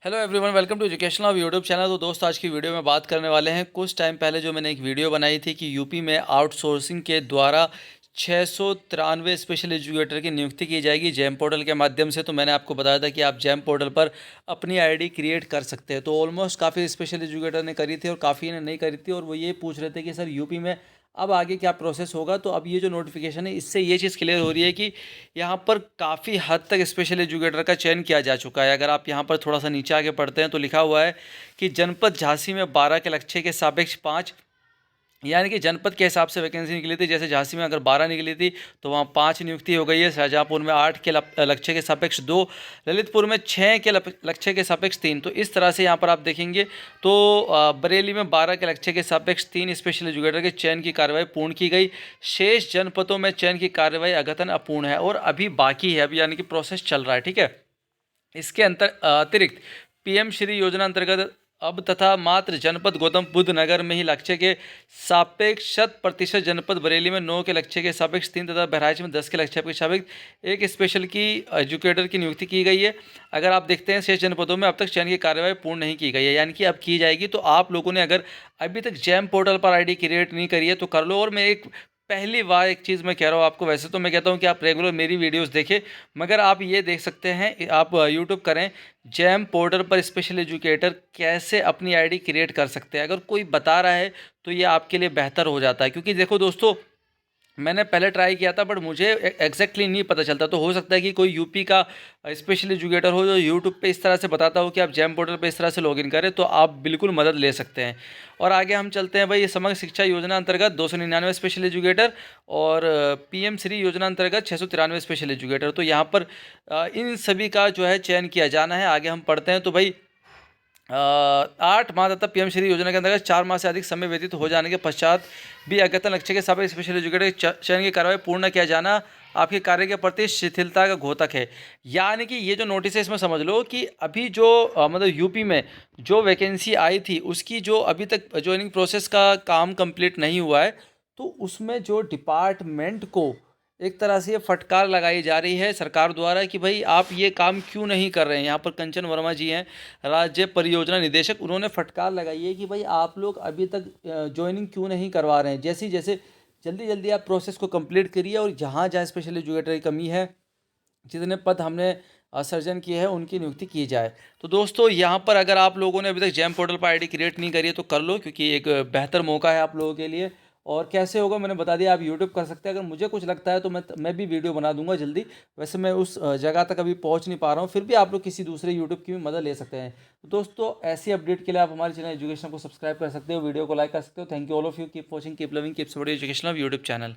Hello everyone, welcome to educational of YouTube channel. तो दोस्तों, आज की वीडियो में बात करने वाले हैं कुछ टाइम पहले जो मैंने एक वीडियो बनाई थी कि यूपी में आउटसोर्सिंग के द्वारा 693 स्पेशल एजुकेटर की नियुक्ति की जाएगी जैम पोर्टल के माध्यम से। तो मैंने आपको बताया था कि आप जैम पोर्टल पर अपनी आईडी क्रिएट कर सकते हैं। तो ऑलमोस्ट काफ़ी स्पेशल एजुकेटर ने करी थी और काफ़ी ने नहीं करी थी, और वो ये पूछ रहे थे कि सर यूपी में अब आगे क्या प्रोसेस होगा। तो अब ये जो नोटिफिकेशन है, इससे ये चीज़ क्लियर हो रही है कि यहाँ पर काफ़ी हद तक स्पेशल एजुकेटर का चयन किया जा चुका है। अगर आप यहाँ पर थोड़ा सा नीचे आगे पढ़ते हैं तो लिखा हुआ है कि जनपद झांसी में 12 के लक्ष्य के सापेक्ष 5, यानी कि जनपद के हिसाब से वैकेंसी निकली थी। जैसे झांसी में अगर 12 निकली थी तो वहाँ 5 नियुक्ति हो गई है, शाहजहाँपुर में 8 के लक्ष्य के सापेक्ष 2, ललितपुर में 6 के लक्ष्य के सापेक्ष 3। तो इस तरह से यहाँ पर आप देखेंगे तो बरेली में 12 के लक्ष्य के सापेक्ष 3 स्पेशल एजुकेटर के चयन की कार्रवाई पूर्ण की गई। शेष जनपदों में चयन की कार्रवाई अद्यतन अपूर्ण है और अभी बाकी है, अभी यानी कि प्रोसेस चल रहा है। ठीक है। इसके अतिरिक्त पीएम श्री योजना अंतर्गत अब तथा मात्र जनपद गौतम बुद्ध नगर में ही लक्ष्य के सापेक्ष 100% जनपद बरेली में 9 के लक्ष्य के सापेक्ष 3 तथा बहराइच में 10 के लक्ष्य के सापेक्ष 1 स्पेशल की एजुकेटर की नियुक्ति की गई है। अगर आप देखते हैं शेष जनपदों में अब तक चयन की कार्रवाई पूर्ण नहीं की गई है, यानी कि अब की जाएगी। तो आप लोगों ने अगर अभी तक जैम पोर्टल पर आईडी क्रिएट नहीं करी है तो कर लो। और मैं एक पहली बार एक चीज़ मैं कह रहा हूँ आपको, वैसे तो मैं कहता हूँ कि आप रेगुलर मेरी वीडियोस देखें, मगर आप ये देख सकते हैं, आप यूट्यूब करें जैम पोर्टल पर स्पेशल एजुकेटर कैसे अपनी आईडी क्रिएट कर सकते हैं। अगर कोई बता रहा है तो ये आपके लिए बेहतर हो जाता है, क्योंकि देखो दोस्तों, मैंने पहले ट्राई किया था बट मुझे एग्जैक्टली नहीं पता चलता। तो हो सकता है कि कोई यूपी का स्पेशल एजुकेटर हो जो यूट्यूब पे इस तरह से बताता हो कि आप जैम पोर्टल पे इस तरह से लॉगिन करें, तो आप बिल्कुल मदद ले सकते हैं। और आगे हम चलते हैं भाई। ये समग्र शिक्षा योजना अंतर्गत 299 स्पेशल एजुकेटर और पीएम श्री योजना अंतर्गत 693 स्पेशल एजुकेटर। तो यहाँ पर इन सभी का जो है चयन किया जाना है। आगे हम पढ़ते हैं तो भाई 8 माह तथा पीएम श्री योजना के अंतर्गत 4 माह से अधिक समय व्यतीत हो जाने के पश्चात भी अद्यतन लक्ष्य के सापेक्ष स्पेशल एजुकेटर के चयन की कार्रवाई पूर्ण न किया जाना आपके कार्य के प्रति शिथिलता का घोतक है। यानी कि ये जो नोटिस है, इसमें समझ लो कि अभी जो मतलब यूपी में जो वैकेंसी आई थी उसकी जो अभी तक ज्वाइनिंग प्रोसेस का काम कंप्लीट नहीं हुआ है, तो उसमें जो डिपार्टमेंट को एक तरह से ये फटकार लगाई जा रही है सरकार द्वारा कि भाई आप ये काम क्यों नहीं कर रहे हैं। यहाँ पर कंचन वर्मा जी हैं, राज्य परियोजना निदेशक, उन्होंने फटकार लगाई है कि भाई आप लोग अभी तक ज्वाइनिंग क्यों नहीं करवा रहे हैं। जैसे जैसे जल्दी जल्दी आप प्रोसेस को कंप्लीट करिए, और जहाँ जहाँ स्पेशल एजुकेटर की कमी है, जितने पद हमने सर्जन किए हैं, उनकी नियुक्ति की जाए। तो दोस्तों, यहाँ पर अगर आप लोगों ने अभी तक जैम पोर्टल पर आईडी क्रिएट नहीं करी है तो कर लो, क्योंकि एक बेहतर मौका है आप लोगों के लिए। और कैसे होगा मैंने बता दिया, आप यूट्यूब कर सकते हैं। अगर मुझे कुछ लगता है तो मैं भी वीडियो बना दूंगा जल्दी। वैसे मैं उस जगह तक अभी पहुंच नहीं पा रहा हूं, फिर भी आप लोग किसी दूसरे यूट्यूब की भी मदद ले सकते हैं। तो दोस्तों, ऐसी अपडेट के लिए आप हमारे चैनल एजुकेशन को सब्सक्राइब कर सकते हो, वीडियो को लाइक कर सकते हो। Thank you all of you. Keep watching, keep loving, keep supporting education of YouTube channel.